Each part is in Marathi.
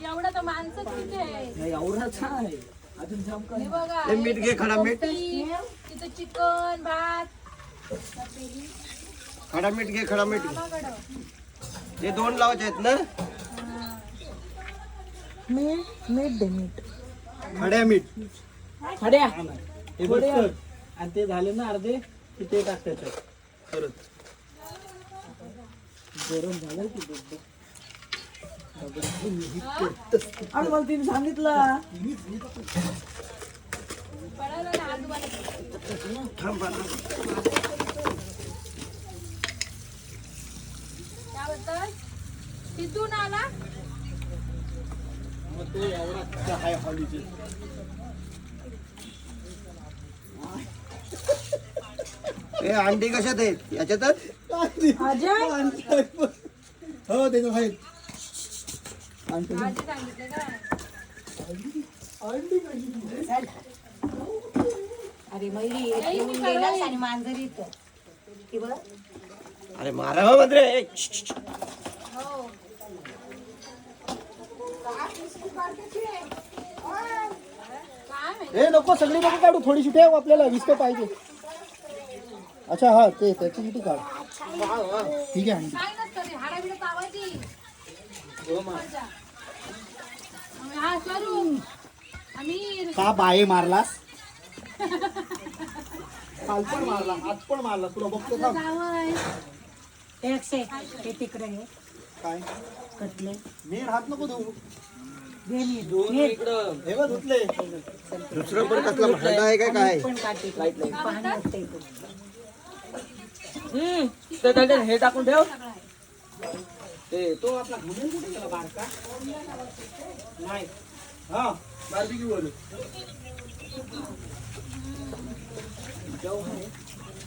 एवढा तर माणसं किती आहे नाही एवढाच आहे अजून जाम हे काय बघा हे मीठ घे, खडा मीठ. तिथं चिकन भात खडा मीठ घे, खडा मीठ घे. मामाकडं हे 2 लावायचे आहेत ना. मीठ दे मीठ खड्या मीठ. खड्या हे बघ आणि ते झाले ना अर्धे की ते टाक त्याच्यात खरंच गरम झालं की आणि मला तिने सांगितलं पळालं ना आजूबाजूला थांब बरं. त्याबद्दल तिथून आला मग तो एवढा हाय हॉलीचे हे अंडी कशात आहेत याच्यातच. हो त्याच्यात आहेत आजी सांगितलं काय अरे मैरी येऊन गेलास आणि मांजर येतं की बघ अरे मारा हो मंत्रे. हो काय माहिती हे नको सगळी नको काढू थोडीशी ठेव आपल्याला विस्क पाहिजे. अच्छा हा ते त्याची किती काढ ठीक आहे काय नसतं रे हाडा बिडा चावायची हो मजा. हा करू आम्ही का बाये मारलास काल पण मारला आज पण मारला तुला बघतो थांब. जावय ते अक्षय ते तिकडे घे काय कटले मीठ हात नको देऊ घे मीठ हे बघ धुतले दुसरं पण कसला भांडा आहे काय काय. पण काटे पाणी असते हे टाकून ठेव ते तो आपला घुमेल कुठे गेला बारका नाही हा बार्बीक्यू बोलू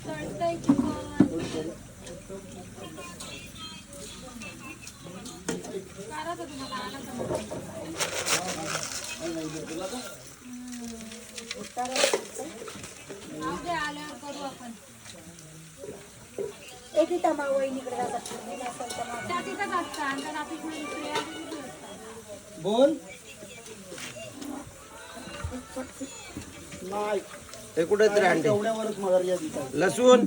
तळतंय चिकन करा तर तुम्हाला आला तर आल्यावर करू आपण एक इथं वहिनीकडे जातात त्या तिथंच असतं आणि त्या नाशिकमध्ये दुसऱ्या तिथेच असतात. बोल नाही हे कुठे तरी अंडी. तेवढ्यावरच मर्यादित आहे. लसूण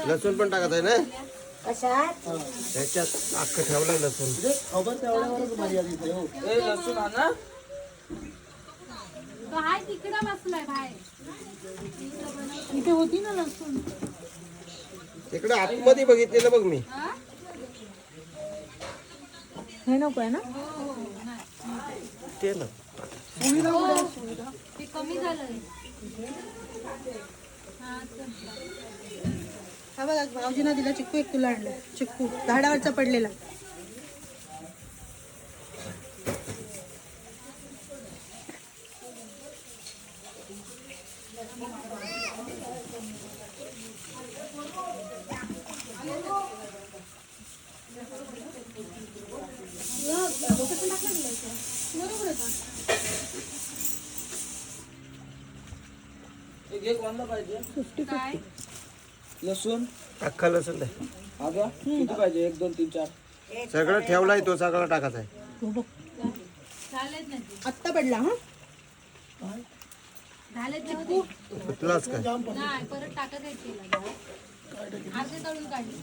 लसूण पण टाकत आहे ना कशात त्याच्यात अख्खं ठेवलंय लसूण. म्हणजे खबर तेवढ्यावरच मर्यादित आहे हो. लसूण आणा तो हाय तिकडं बसलाय बाहेर इथे होती ना लसूण तिकडे आतमध्ये बघितलेलं बघ मी. हा? हे नको आहे ना हो हो नाही ते ना हो, ते कमी झालंय हा चल. हा बघा भाऊजीनं दिला चिक्कू एक तुला आणलं चिक्कू झाडावरचा पडलेला काय लसूण अख्खा लसूण द्या. अगं किती पाहिजे 1 2 3 4 सगळं ठेवलाय तो सगळा टाकायचा आहे. झालेच नाही आत्ता पडला हा झालेच नाही कुठलाच काय नाही परत टाकत आहे तेलात. अर्धे तळून काढले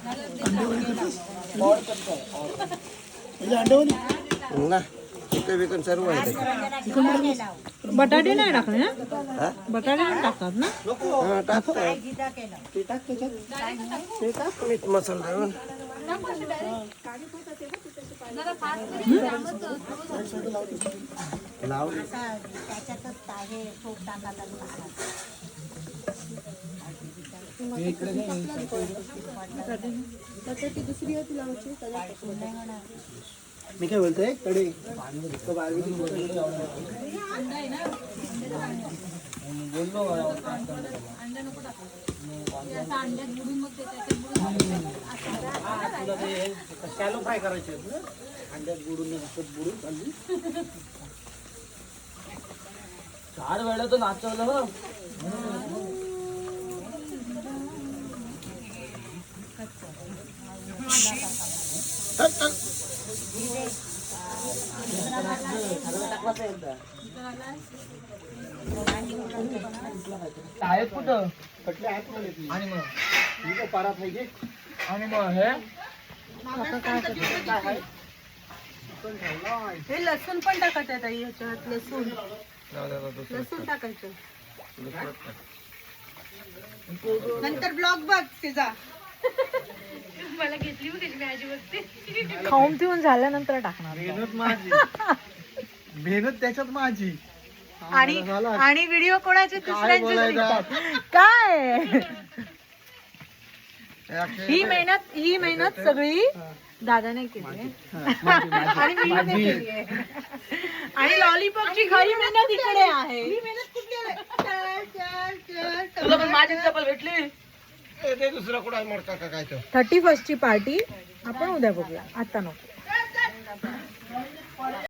झालं ते टाकलं. म्हणजे अंडवली ना चिकन बिकन सर्व आहे ते. बटाटे नाही टाकले ना हा? बटाटे नाही टाकतात ना हा, टाकतोय. ते टाक त्याच्यात मीठ मसाला टाकून. टाक अशी direct. जरा fast तरी जामच लाव. त्याच्यातच आहे सोप टाकायला दुसरी होती लावायची मी काय बोलतोय कडे बोललो अंडा नको टाकू ते असं अंड्यात बुडून मग ते त्याच्यात बुडून शॅलो फ्राय करायचे आहेत ना अंड्यात बुडून बुडून खाल्ली 4 वेळा तर नाचवलं हो आहेत कुठं कटले आहेत मला ती. आणि मग ही काय पारा पाहिजे आणि मग हे हे लसूण पण टाकायचं ताई ह्याच्यात. लसूण लसूण टाकायचं. नंतर ब्लॉग बघ तिचा. मला घेतली होती मी आजी बघते. खाऊन पिऊन झाल्यानंतर टाकणार. मेहनत माझी मेहनत त्याच्यात माझी. आणि आणि व्हिडिओ कोणाचे दुसऱ्यांचे बोलायचं? काय ही मेहनत सगळी दादाने केली आहे. आणि मी केली आहे. आणि लॉलीपॉपची खरी मेहनत इकडे आहे. ही मेहनत कुठली आहे? तुला पण माझी चप्पल भेटली. ते दुसरा कुठं मडका का काय तो 31st ची पार्टी आपण उद्या बघूया, आता नको.